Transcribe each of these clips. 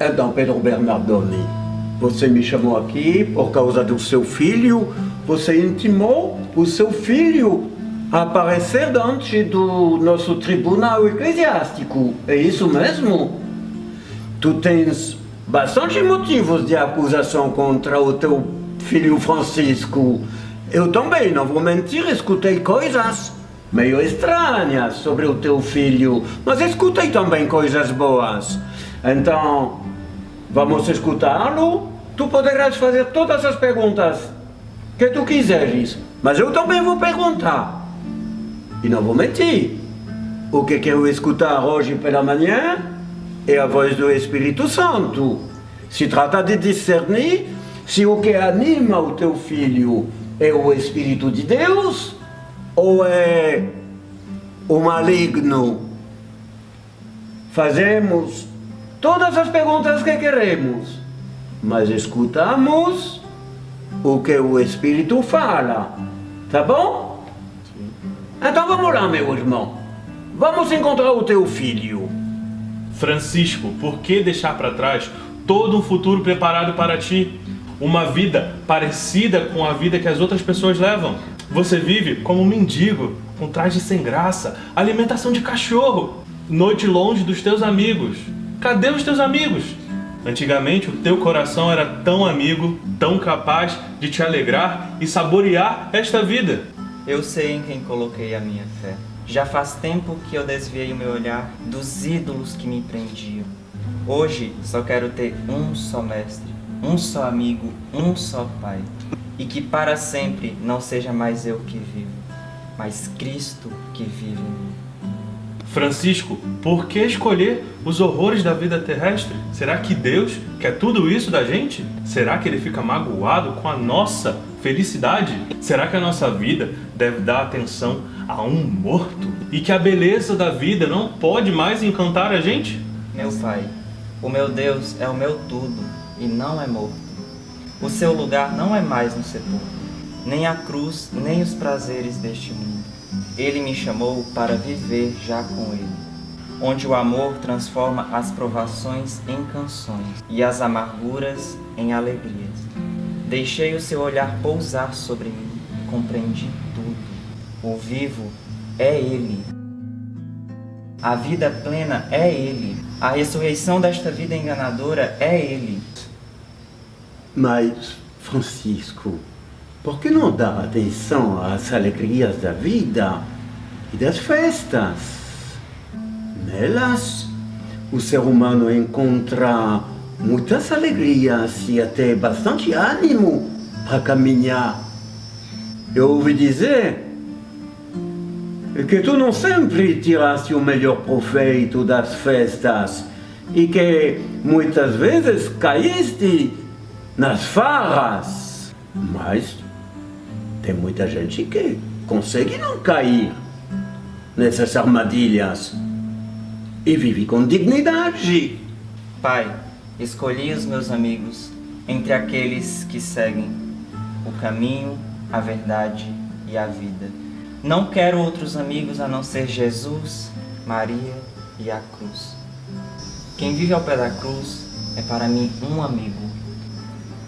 Então, Pedro Bernardoni, você me chamou aqui por causa do seu filho. Você intimou o seu filho a aparecer diante do nosso tribunal eclesiástico. É isso mesmo? Tu tens bastante motivos de acusação contra o teu filho Francisco. Eu também, não vou mentir, escutei coisas meio estranhas sobre o teu filho, mas escutei também coisas boas. Então, vamos escutá-lo. Tu poderás fazer todas as perguntas que tu quiseres, mas eu também vou perguntar. E não vou mentir. O que quero escutar hoje pela manhã é a voz do Espírito Santo. Se trata de discernir se o que anima o teu filho é o Espírito de Deus ou é o maligno. Fazemos todas as perguntas que queremos, mas escutamos o que o Espírito fala. Tá bom? Sim. Então vamos lá, meu irmão. Vamos encontrar o teu filho. Francisco, por que deixar para trás todo um futuro preparado para ti? Uma vida parecida com a vida que as outras pessoas levam. Você vive como um mendigo, com traje sem graça, alimentação de cachorro, noite longe dos teus amigos. Cadê os teus amigos? Antigamente o teu coração era tão amigo, tão capaz de te alegrar e saborear esta vida. Eu sei em quem coloquei a minha fé. Já faz tempo que eu desviei o meu olhar dos ídolos que me prendiam. Hoje só quero ter um só mestre, um só amigo, um só pai. E que para sempre não seja mais eu que vivo, mas Cristo que vive em mim. Francisco, por que escolher os horrores da vida terrestre? Será que Deus quer tudo isso da gente? Será que Ele fica magoado com a nossa felicidade? Será que a nossa vida deve dar atenção a um morto? E que a beleza da vida não pode mais encantar a gente? Meu Pai, o meu Deus é o meu tudo e não é morto. O seu lugar não é mais no sepulcro, nem a cruz, nem os prazeres deste mundo. Ele me chamou para viver já com Ele, onde o amor transforma as provações em canções e as amarguras em alegrias. Deixei o seu olhar pousar sobre mim e compreendi tudo. O vivo é Ele. A vida plena é Ele. A ressurreição desta vida enganadora é Ele. Mas, Francisco, por que não dar atenção às alegrias da vida e das festas? Nelas, o ser humano encontra muitas alegrias e até bastante ânimo para caminhar. Eu ouvi dizer que tu não sempre tiraste o melhor proveito das festas e que muitas vezes caíste nas farras. Mas tem muita gente que consegue não cair nessas armadilhas e vive com dignidade. Pai, escolhi os meus amigos entre aqueles que seguem o caminho, a verdade e a vida. Não quero outros amigos a não ser Jesus, Maria e a cruz. Quem vive ao pé da cruz é para mim um amigo.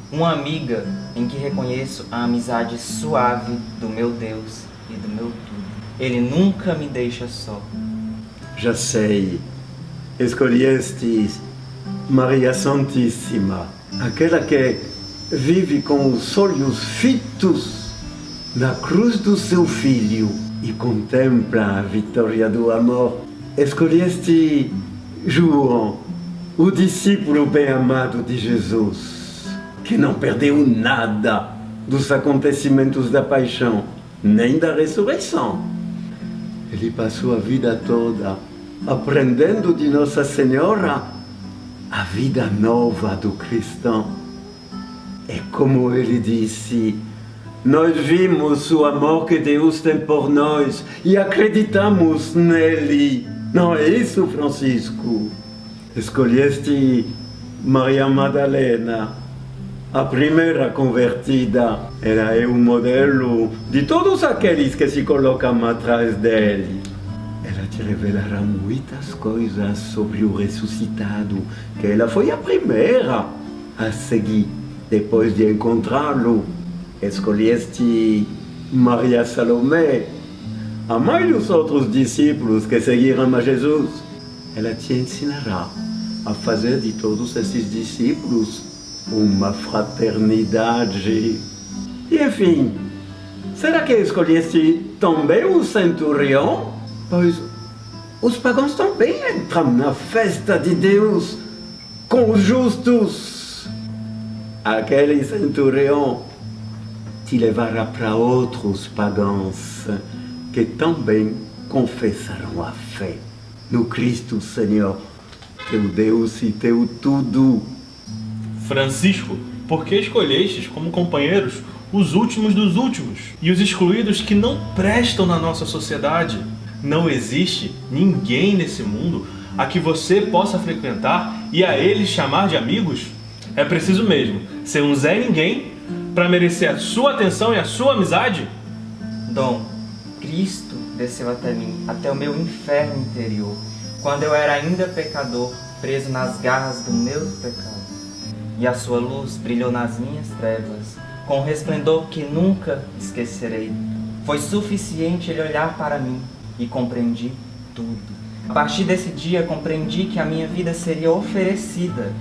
Uma amiga em que reconheço a amizade suave do meu Deus e do meu tudo. Ele nunca me deixa só. Já sei, escolheste Maria Santíssima, aquela que vive com os olhos fitos na cruz do seu filho e contempla a vitória do amor. Escolheste João, o discípulo bem amado de Jesus, que não perdeu nada dos acontecimentos da paixão, nem da ressurreição. Ele passou a vida toda aprendendo de Nossa Senhora a vida nova do cristão. É como ele disse: nós vimos o amor que Deus tem por nós e acreditamos nele. Não é isso, Francisco? Escolheste Maria Madalena, a primeira convertida. Ela é o modelo de todos aqueles que se colocam atrás dele. Ela te revelará muitas coisas sobre o ressuscitado, que ela foi a primeira a seguir depois de encontrá-lo. Escolheste Maria Salomé, a mãe dos outros discípulos que seguiram a Jesus. Ela te ensinará a fazer de todos esses discípulos uma fraternidade. E enfim, será que escolheste também o centurião? Pois os pagãos também entram na festa de Deus com os justos. Aquele centurião te levará para outros pagãos que também confessarão a fé no Cristo Senhor, teu Deus e teu tudo. Francisco, por que escolhestes como companheiros os últimos dos últimos e os excluídos que não prestam na nossa sociedade? Não existe ninguém nesse mundo a que você possa frequentar e a eles chamar de amigos? É preciso mesmo ser um Zé Ninguém para merecer a sua atenção e a sua amizade? Dom, Cristo desceu até mim, até o meu inferno interior, quando eu era ainda pecador, preso nas garras do meu pecado. E a sua luz brilhou nas minhas trevas, com um resplendor que nunca esquecerei. Foi suficiente ele olhar para mim e compreendi tudo. A partir desse dia compreendi que a minha vida seria oferecida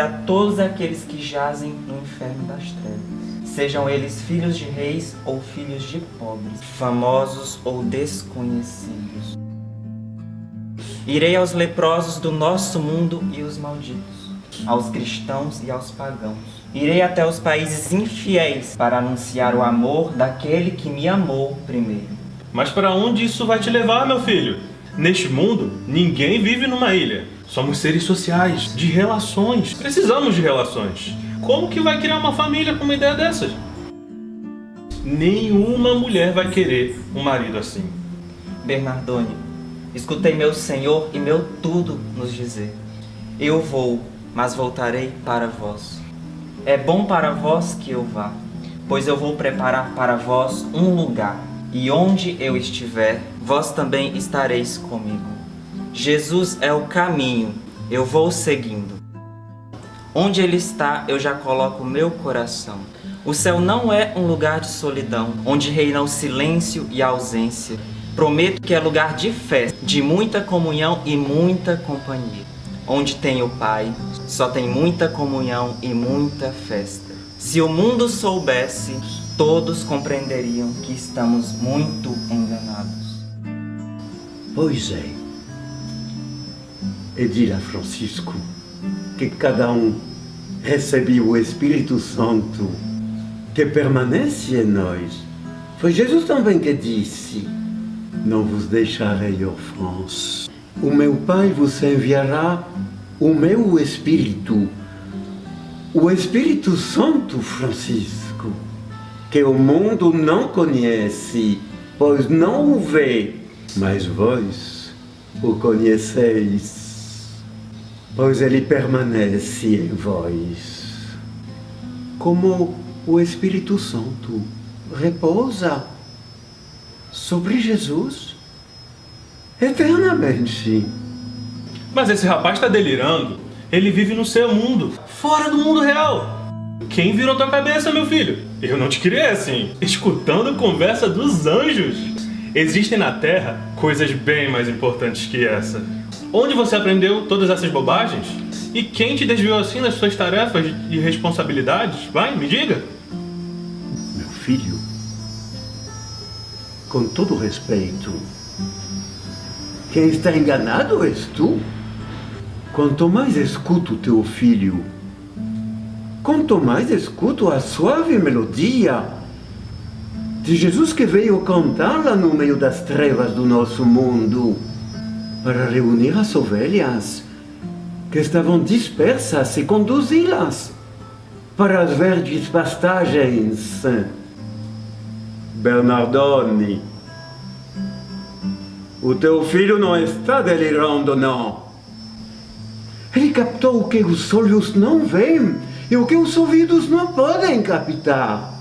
a todos aqueles que jazem no inferno das trevas, sejam eles filhos de reis ou filhos de pobres, famosos ou desconhecidos. Irei aos leprosos do nosso mundo e os malditos, aos cristãos e aos pagãos. Irei até os países infiéis para anunciar o amor daquele que me amou primeiro. Mas para onde isso vai te levar, meu filho? Neste mundo, ninguém vive numa ilha. Somos seres sociais, de relações. Precisamos de relações. Como que vai criar uma família com uma ideia dessas? Nenhuma mulher vai querer um marido assim. Bernardone, escutei meu Senhor e meu tudo nos dizer: eu vou, mas voltarei para vós. É bom para vós que eu vá, pois eu vou preparar para vós um lugar, e onde eu estiver, vós também estareis comigo. Jesus é o caminho, eu vou seguindo. Onde Ele está, eu já coloco meu coração. O céu não é um lugar de solidão, onde reina o silêncio e a ausência. Prometo que é lugar de festa, de muita comunhão e muita companhia. Onde tem o Pai, só tem muita comunhão e muita festa. Se o mundo soubesse, todos compreenderiam que estamos muito enganados. Pois é. E diga a Francisco que cada um recebe o Espírito Santo que permanece em nós. Foi Jesus também que disse: não vos deixarei órfãos. O meu Pai vos enviará o meu Espírito, o Espírito Santo, Francisco, que o mundo não conhece, pois não o vê, mas vós o conheceis, pois ele permanece em vós. Como o Espírito Santo repousa sobre Jesus eternamente. Mas esse rapaz está delirando. Ele vive no seu mundo, fora do mundo real. Quem virou tua cabeça, meu filho? Eu não te criei assim, escutando a conversa dos anjos. Existem na Terra coisas bem mais importantes que essa. Onde você aprendeu todas essas bobagens? E quem te desviou assim das suas tarefas e responsabilidades? Vai, me diga. Meu filho, com todo respeito, quem está enganado és tu. Quanto mais escuto teu filho, quanto mais escuto a suave melodia de Jesus que veio cantar lá no meio das trevas do nosso mundo para reunir as ovelhas que estavam dispersas e conduzi-las para as verdes pastagens. Bernardone, o teu filho não está delirando, não. Ele captou o que os olhos não veem e o que os ouvidos não podem captar,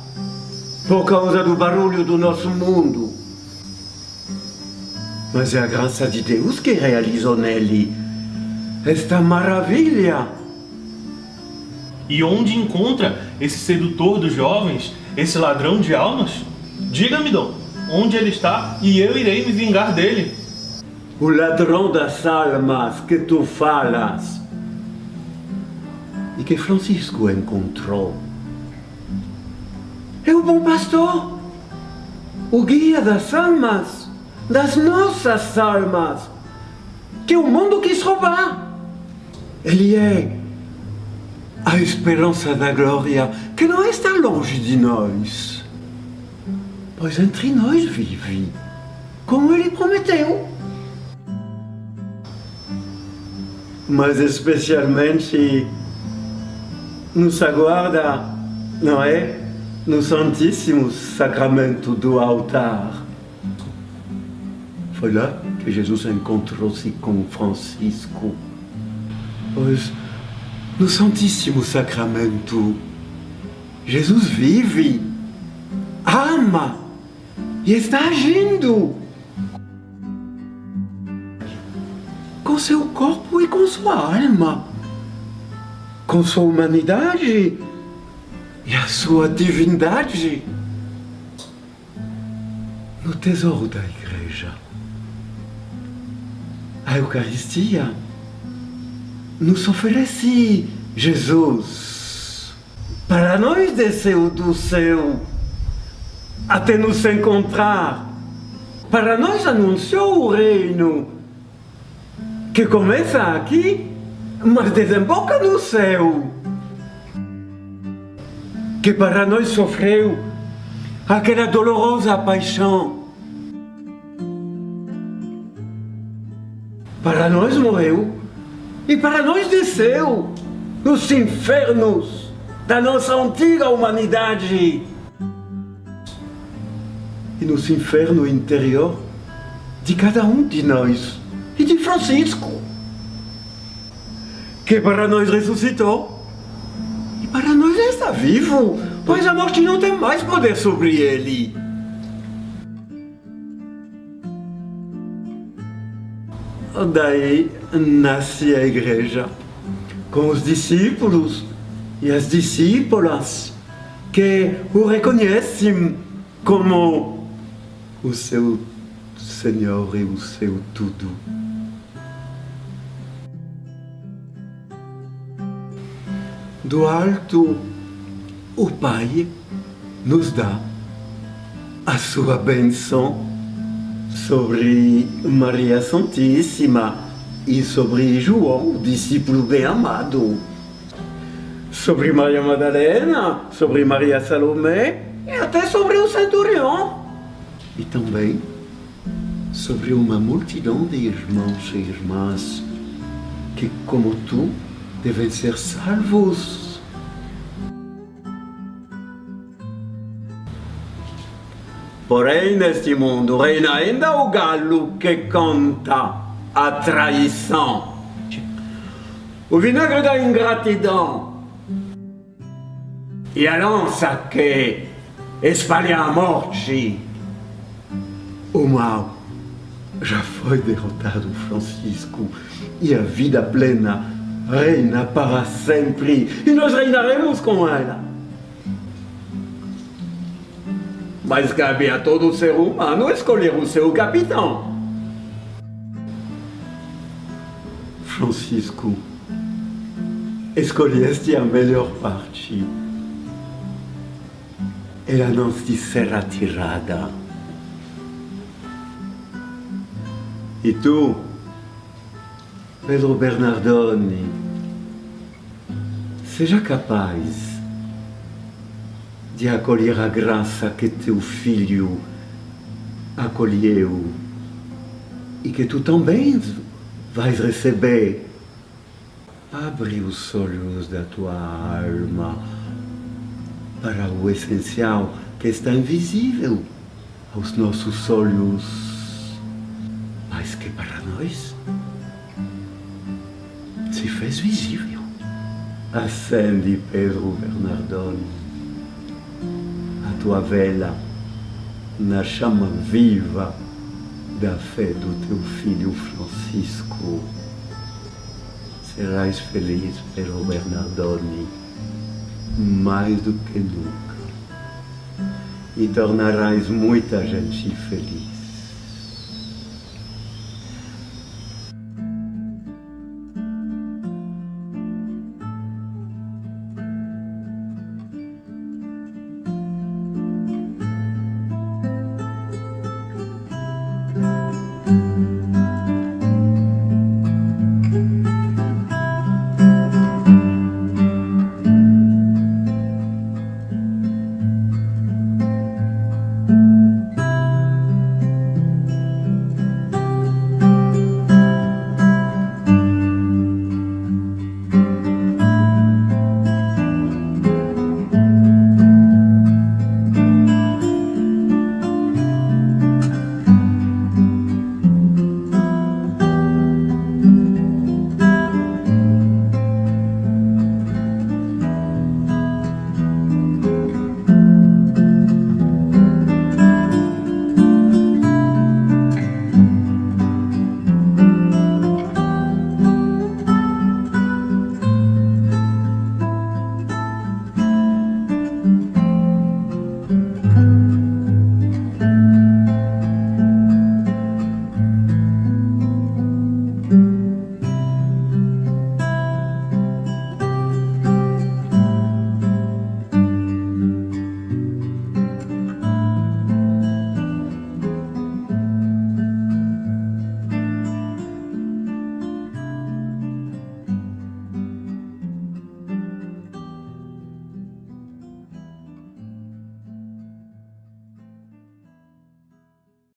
por causa do barulho do nosso mundo. Mas é a graça de Deus que realizou nele esta maravilha. E onde encontra esse sedutor dos jovens, esse ladrão de almas? Diga-me, Dom, onde ele está e eu irei me vingar dele. O ladrão das almas que tu falas e que Francisco encontrou é o bom pastor, o guia das almas, das nossas almas, que o mundo quis roubar. Ele é a esperança da glória que não está longe de nós, pois entre nós vive, como ele prometeu. Mas especialmente nos aguarda, não é? No Santíssimo Sacramento do altar. Foi lá que Jesus encontrou-se com Francisco. Pois no Santíssimo Sacramento, Jesus vive, ama e está agindo com seu corpo e com sua alma, com sua humanidade e a sua divindade no tesouro da Igreja. A Eucaristia nos oferece Jesus para nós desceu do céu até nos encontrar, para nós anunciou o reino que começa aqui, mas desemboca no céu, que para nós sofreu aquela dolorosa paixão, para nós morreu e para nós desceu nos infernos da nossa antiga humanidade e nos infernos interior de cada um de nós e de Francisco, que para nós ressuscitou e para nós está vivo, pois a morte não tem mais poder sobre ele. Daí nasce a Igreja, com os discípulos e as discípulas que o reconhecem como o seu Senhor e o seu tudo. Do alto, o Pai nos dá a sua bênção sobre Maria Santíssima e sobre João, o discípulo bem amado, sobre Maria Madalena, sobre Maria Salomé e até sobre o centurião. E também sobre uma multidão de irmãos e irmãs que, como tu, devem ser salvos. Porém, neste mundo reina ainda o galo que canta a traição, o vinagre da ingratidão e a lança que espalha a morte. O mal já foi derrotado, Francisco, e a vida plena reina para sempre, e nós reinaremos com ela. Mas cabe a todo ser humano escolher o seu capitão. Francisco, escolheste a melhor parte. Ela não te será tirada. E tu, Pedro Bernardone, seja capaz de acolher a graça que teu filho acolheu e que tu também vais receber. Abre os olhos da tua alma para o essencial que está invisível aos nossos olhos, mas que para nós se fez visível. Acende, Pedro Bernardone, a tua vela na chama viva da fé do teu filho Francisco, serás feliz pelo Bernardoni mais do que nunca e tornarás muita gente feliz.